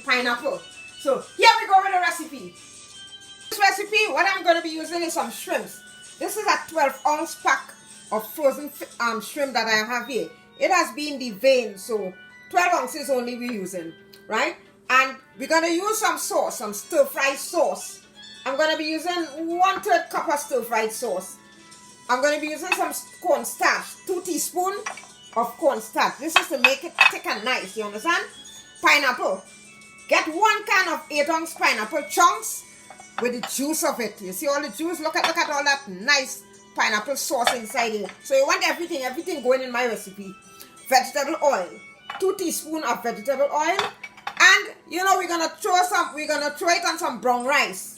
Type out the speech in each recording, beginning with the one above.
pineapple. So here we go with the recipe. This recipe, what I'm going to be using is some shrimps. This is a 12-ounce pack of frozen shrimp that I have here. It has been deveined, so 12 ounces only we're using, right? And we're going to use some sauce, some stir-fried sauce. I'm going to be using 1/3 cup of stir-fried sauce. I'm going to be using some cornstarch, 2 teaspoons of cornstarch. This is to make it thick and nice, you understand? Pineapple. Get 1 can of 8-ounce pineapple chunks with the juice of it. You see all the juice? Look at all that nice pineapple sauce inside here. So you want everything going in my recipe. Vegetable oil. 2 teaspoons of vegetable oil. And you know we're gonna throw it on some brown rice.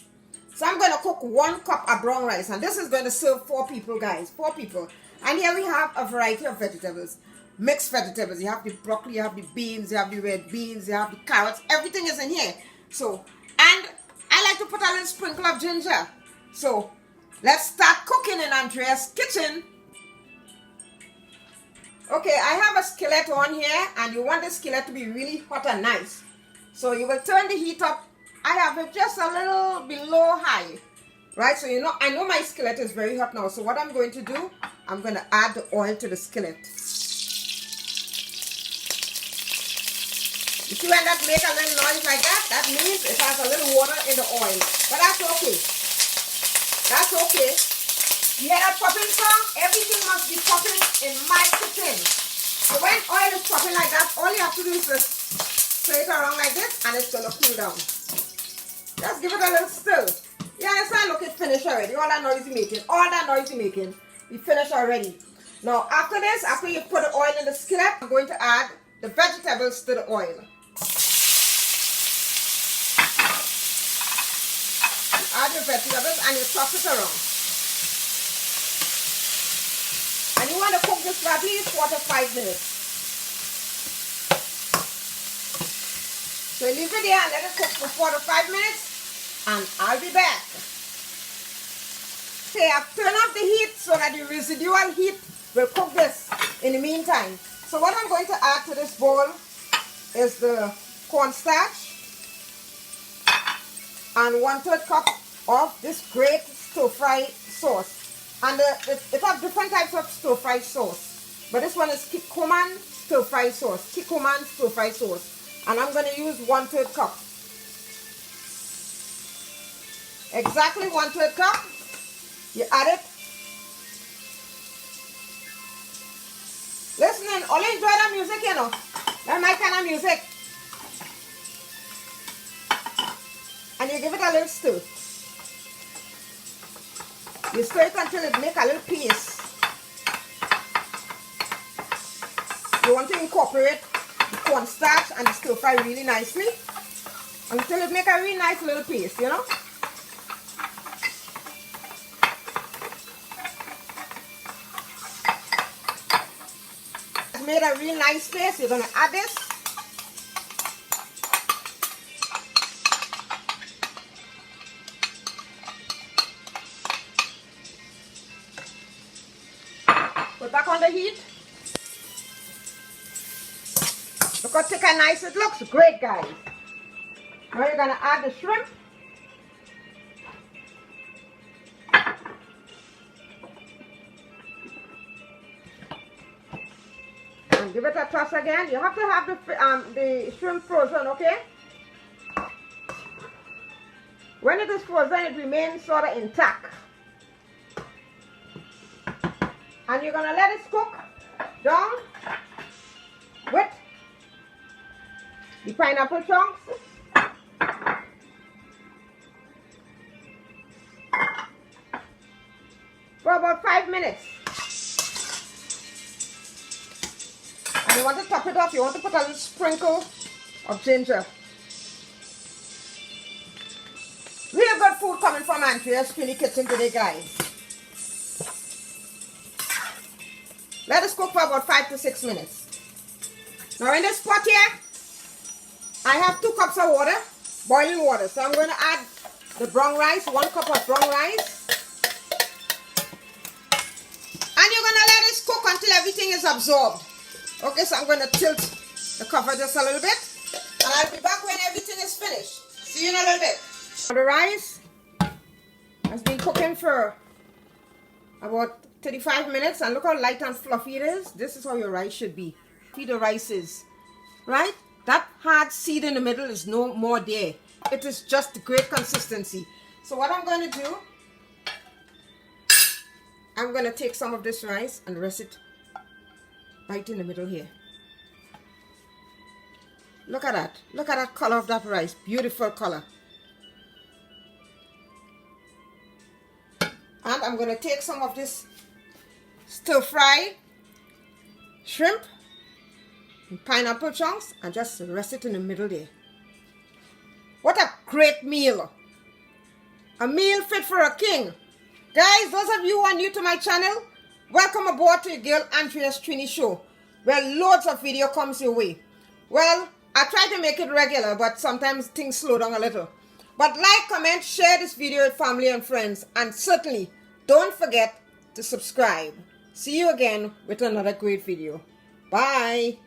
So I'm going to cook 1 cup of brown rice, and this is going to serve 4 people, guys. 4 people. And here we have a variety of vegetables. Mixed vegetables. You have the broccoli, you have the beans, you have the red beans, you have the carrots. Everything is in here. So, and I like to put a little sprinkle of ginger. So, let's start cooking in Andrea's kitchen. Okay, I have a skillet on here, and you want the skillet to be really hot and nice. So, you will turn the heat up. I have it just a little below high, right? So, you know, I know my skillet is very hot now. So, what I'm going to do, I'm going to add the oil to the skillet. You see when that make a little noise like that? That means it has a little water in the oil. But that's okay. That's okay. You hear that popping sound? Everything must be popping in my kitchen. So when oil is popping like that, all you have to do is just stir it around like this, and it's going to cool down. Just give it a little stir. You understand? Look, it's finished already. All that noise you're making, we finished already. Now, after this, after you put the oil in the skillet, I'm going to add the vegetables to the oil. Add your vegetables and you toss it around. And you want to cook this for at least 4 to 5 minutes. So leave it there and let it cook for 4 to 5 minutes, and I'll be back. Okay, I've turned off the heat so that the residual heat will cook this in the meantime. So what I'm going to add to this bowl is the cornstarch and 1/3 cup of this great stir-fry sauce. And it has different types of stir-fry sauce, but this one is Kikkoman stir-fry sauce. Kikkoman stir-fry sauce. And I'm going to use 1/3 cup. Exactly 1/3 cup. You add it. Listening, only enjoy that music, you know. That's my kind of music. And you give it a little stir. You stir it until it makes a little paste. You want to incorporate the cornstarch and the stir fry really nicely until it make a really nice little paste, you know. It's made a really nice paste. You're going to add this. Put back on the heat. Look how thick and nice it looks. Great, guys. Now you're going to add the shrimp. And give it a toss again. You have to have the shrimp frozen, okay? When it is frozen, it remains sort of intact. And you're going to let it cook down with the pineapple chunks. For about 5 minutes. And you want to top it off. You want to put a little sprinkle of ginger. Real good food coming from Andrea's Trini Kitchen today, guys. Let us cook for about 5 to 6 minutes. Now in this pot here, I have 2 cups of water, boiling water. So I'm going to add the brown rice, 1 cup of brown rice. And you're going to let it cook until everything is absorbed. Okay, so I'm going to tilt the cover just a little bit. And I'll be back when everything is finished. See you in a little bit. The rice has been cooking for about 35 minutes, and look how light and fluffy it is. This is how your rice should be. Feed the rice is, right? That hard seed in the middle is no more there. It is just great consistency. So what I'm going to do, I'm going to take some of this rice and rest it right in the middle here. Look at that. Look at that color of that rice. Beautiful color. And I'm going to take some of this stir-fry shrimp and pineapple chunks and just rest it in the middle there. What a great meal. A meal fit for a king. Guys, those of you who are new to my channel, welcome aboard to the Girl Andrea's Trini Show, where loads of video comes your way. Well, I try to make it regular, but sometimes things slow down a little. But like, comment, share this video with family and friends, and certainly don't forget to subscribe. See you again with another great video. Bye.